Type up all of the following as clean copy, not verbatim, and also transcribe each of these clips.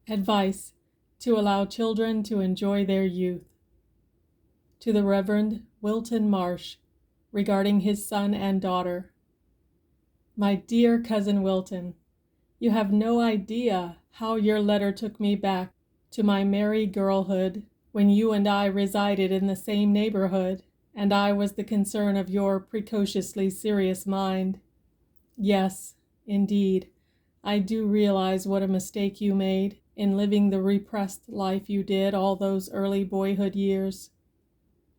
Advice to allow children to enjoy their youth. To the Reverend Wilton Marsh, regarding his son and daughter. My dear Cousin Wilton, you have no idea how your letter took me back to my merry girlhood, when you and I resided in the same neighborhood, and I was the concern of your precociously serious mind. Yes, indeed, I do realize what a mistake you made in living the repressed life you did all those early boyhood years.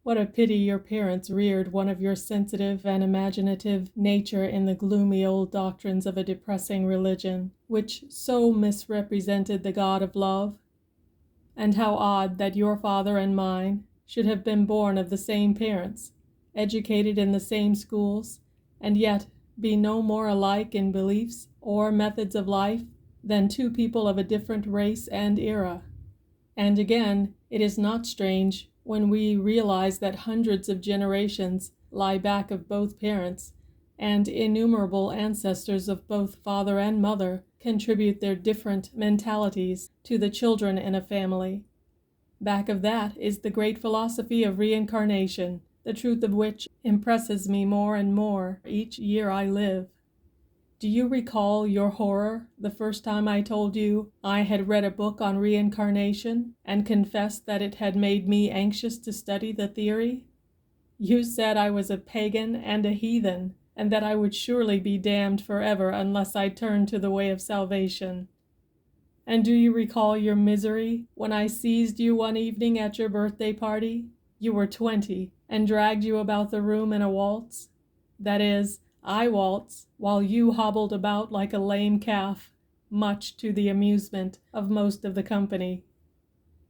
What a pity your parents reared one of your sensitive and imaginative nature in the gloomy old doctrines of a depressing religion, which so misrepresented the God of love. And how odd that your father and mine should have been born of the same parents, educated in the same schools, and yet be no more alike in beliefs or methods of life than two people of a different race and era. And again, it is not strange when we realize that hundreds of generations lie back of both parents, and innumerable ancestors of both father and mother contribute their different mentalities to the children in a family. Back of that is the great philosophy of reincarnation, the truth of which impresses me more and more each year I live. Do you recall your horror the first time I told you I had read a book on reincarnation and confessed that it had made me anxious to study the theory? You said I was a pagan and a heathen, and that I would surely be damned forever unless I turned to the way of salvation. And do you recall your misery when I seized you one evening at your birthday party? You were 20, and dragged you about the room in a waltz? That is, I waltzed, while you hobbled about like a lame calf, much to the amusement of most of the company.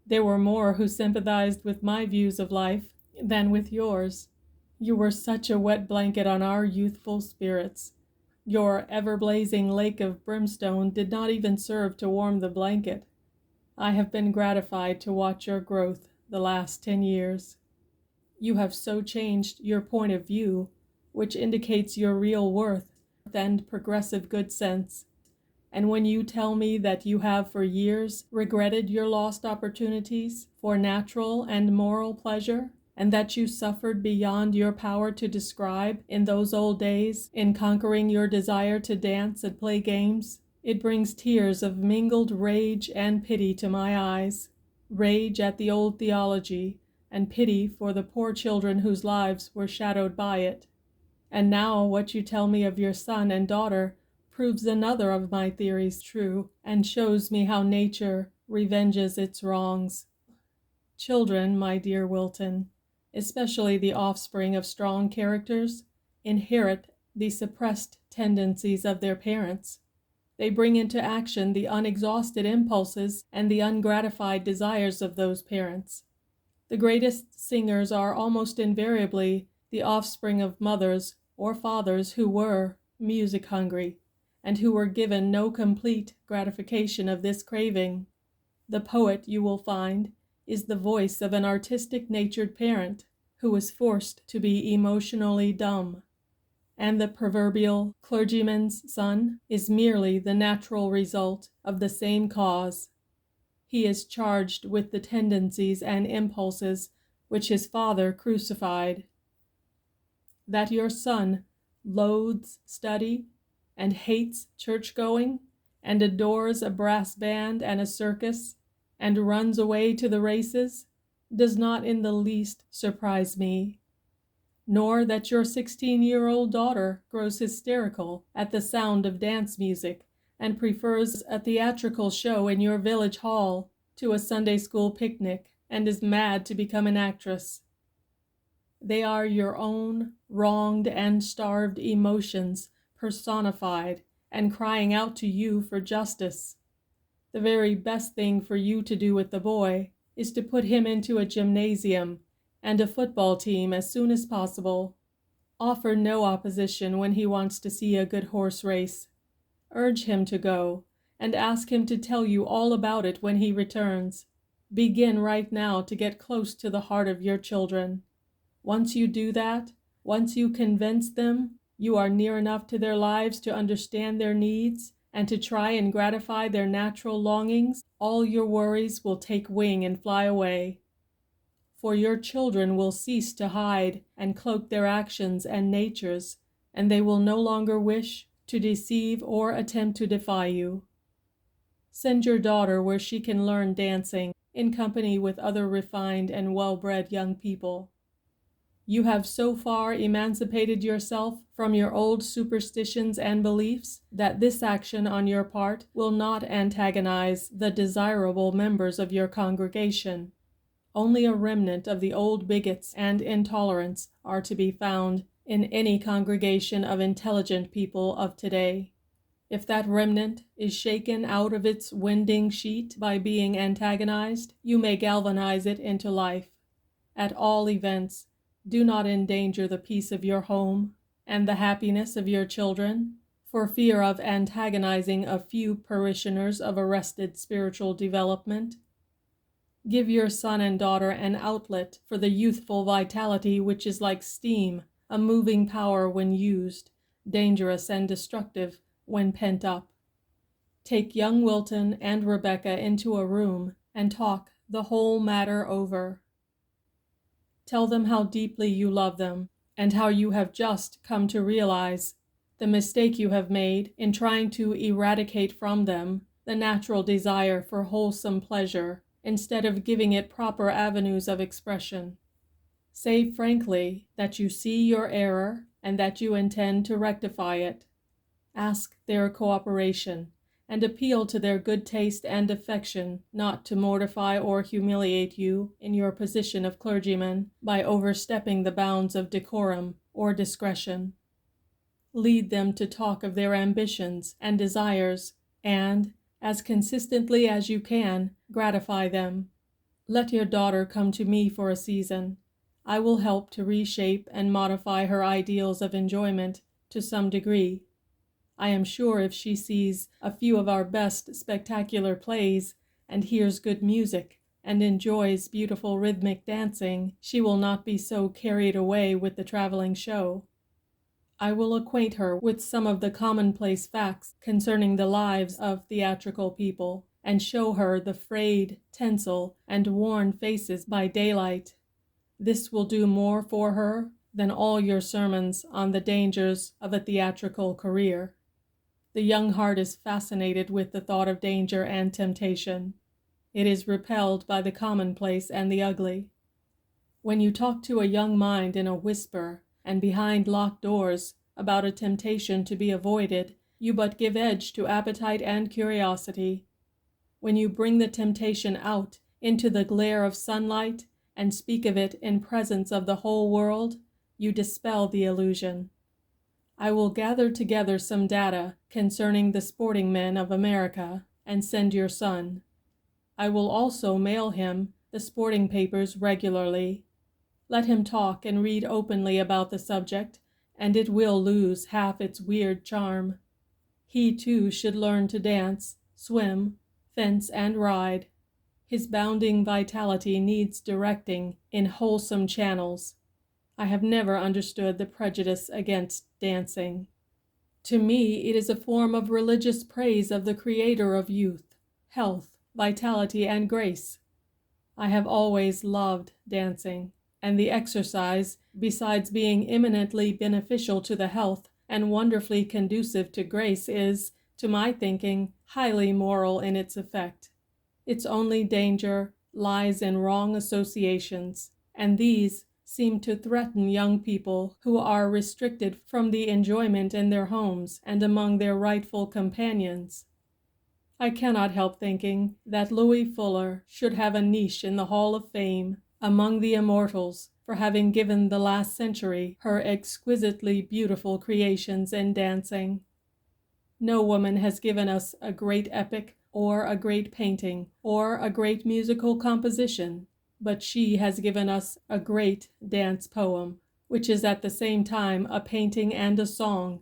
There were more who sympathized with my views of life than with yours. You were such a wet blanket on our youthful spirits. Your ever-blazing lake of brimstone did not even serve to warm the blanket. I have been gratified to watch your growth the last 10 years. You have so changed your point of view, which indicates your real worth and progressive good sense. And when you tell me that you have for years regretted your lost opportunities for natural and moral pleasure, and that you suffered beyond your power to describe in those old days in conquering your desire to dance and play games, it brings tears of mingled rage and pity to my eyes. Rage at the old theology, and pity for the poor children whose lives were shadowed by it. And now what you tell me of your son and daughter proves another of my theories true, and shows me how nature revenges its wrongs. Children, my dear Wilton, especially the offspring of strong characters, inherit the suppressed tendencies of their parents. They bring into action the unexhausted impulses and the ungratified desires of those parents. The greatest singers are almost invariably the offspring of mothers or fathers who were music-hungry, and who were given no complete gratification of this craving. The poet, you will find, is the voice of an artistic-natured parent who was forced to be emotionally dumb, and the proverbial clergyman's son is merely the natural result of the same cause. He is charged with the tendencies and impulses which his father crucified. That your son loathes study and hates church-going, and adores a brass band and a circus, and runs away to the races, does not in the least surprise me. Nor that your 16-year-old daughter grows hysterical at the sound of dance music, and prefers a theatrical show in your village hall to a Sunday school picnic, and is mad to become an actress. They are your own wronged and starved emotions personified and crying out to you for justice. The very best thing for you to do with the boy is to put him into a gymnasium and a football team as soon as possible. Offer no opposition when he wants to see a good horse race. Urge him to go, and ask him to tell you all about it when he returns. Begin right now to get close to the heart of your children. Once you do that, once you convince them you are near enough to their lives to understand their needs, and to try and gratify their natural longings, all your worries will take wing and fly away. For your children will cease to hide and cloak their actions and natures, and they will no longer wish to deceive or attempt to defy you. Send your daughter where she can learn dancing in company with other refined and well-bred young people. You have so far emancipated yourself from your old superstitions and beliefs that this action on your part will not antagonize the desirable members of your congregation. Only a remnant of the old bigots and intolerants are to be found in any congregation of intelligent people of today. If that remnant is shaken out of its winding sheet by being antagonized, you may galvanize it into life. At all events, do not endanger the peace of your home and the happiness of your children, for fear of antagonizing a few parishioners of arrested spiritual development. Give your son and daughter an outlet for the youthful vitality which is like steam, a moving power when used, dangerous and destructive when pent up. Take young Wilton and Rebecca into a room and talk the whole matter over. Tell them how deeply you love them, and how you have just come to realize the mistake you have made in trying to eradicate from them the natural desire for wholesome pleasure, instead of giving it proper avenues of expression. Say frankly that you see your error and that you intend to rectify it. Ask their cooperation, and appeal to their good taste and affection not to mortify or humiliate you in your position of clergyman by overstepping the bounds of decorum or discretion. Lead them to talk of their ambitions and desires, and, as consistently as you can, gratify them. Let your daughter come to me for a season. I will help to reshape and modify her ideals of enjoyment to some degree. I am sure if she sees a few of our best spectacular plays, and hears good music, and enjoys beautiful rhythmic dancing, she will not be so carried away with the traveling show. I will acquaint her with some of the commonplace facts concerning the lives of theatrical people, and show her the frayed, tinsel, and worn faces by daylight. This will do more for her than all your sermons on the dangers of a theatrical career. The young heart is fascinated with the thought of danger and temptation. It is repelled by the commonplace and the ugly. When you talk to a young mind in a whisper and behind locked doors about a temptation to be avoided, you but give edge to appetite and curiosity. When you bring the temptation out into the glare of sunlight and speak of it in presence of the whole world, you dispel the illusion. I will gather together some data concerning the sporting men of America and send your son. I will also mail him the sporting papers regularly. Let him talk and read openly about the subject, and it will lose half its weird charm. He too should learn to dance, swim, fence, and ride. His bounding vitality needs directing in wholesome channels. I have never understood the prejudice against dancing. To me, it is a form of religious praise of the Creator of youth, health, vitality, and grace. I have always loved dancing, and the exercise, besides being eminently beneficial to the health and wonderfully conducive to grace, is, to my thinking, highly moral in its effect. Its only danger lies in wrong associations, and these seem to threaten young people who are restricted from the enjoyment in their homes and among their rightful companions. I cannot help thinking that Louis Fuller should have a niche in the Hall of Fame among the immortals for having given the last century her exquisitely beautiful creations in dancing. No woman has given us a great epic or a great painting or a great musical composition, but she has given us a great dance poem, which is at the same time a painting and a song.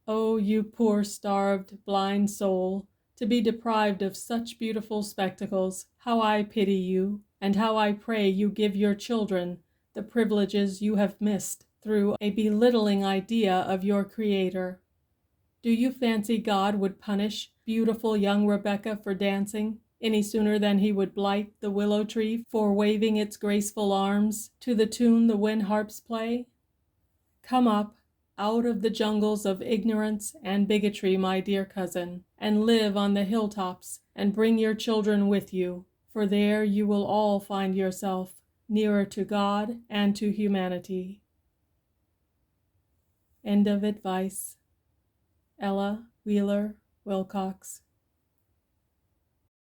Oh, you poor starved, blind soul, to be deprived of such beautiful spectacles, how I pity you, and how I pray you give your children the privileges you have missed through a belittling idea of your Creator. Do you fancy God would punish beautiful young Rebecca for dancing any sooner than he would blight the willow tree for waving its graceful arms to the tune the wind harps play? Come up out of the jungles of ignorance and bigotry, my dear cousin, and live on the hilltops, and bring your children with you, for there you will all find yourself nearer to God and to humanity. End of advice. Ella Wheeler Wilcox.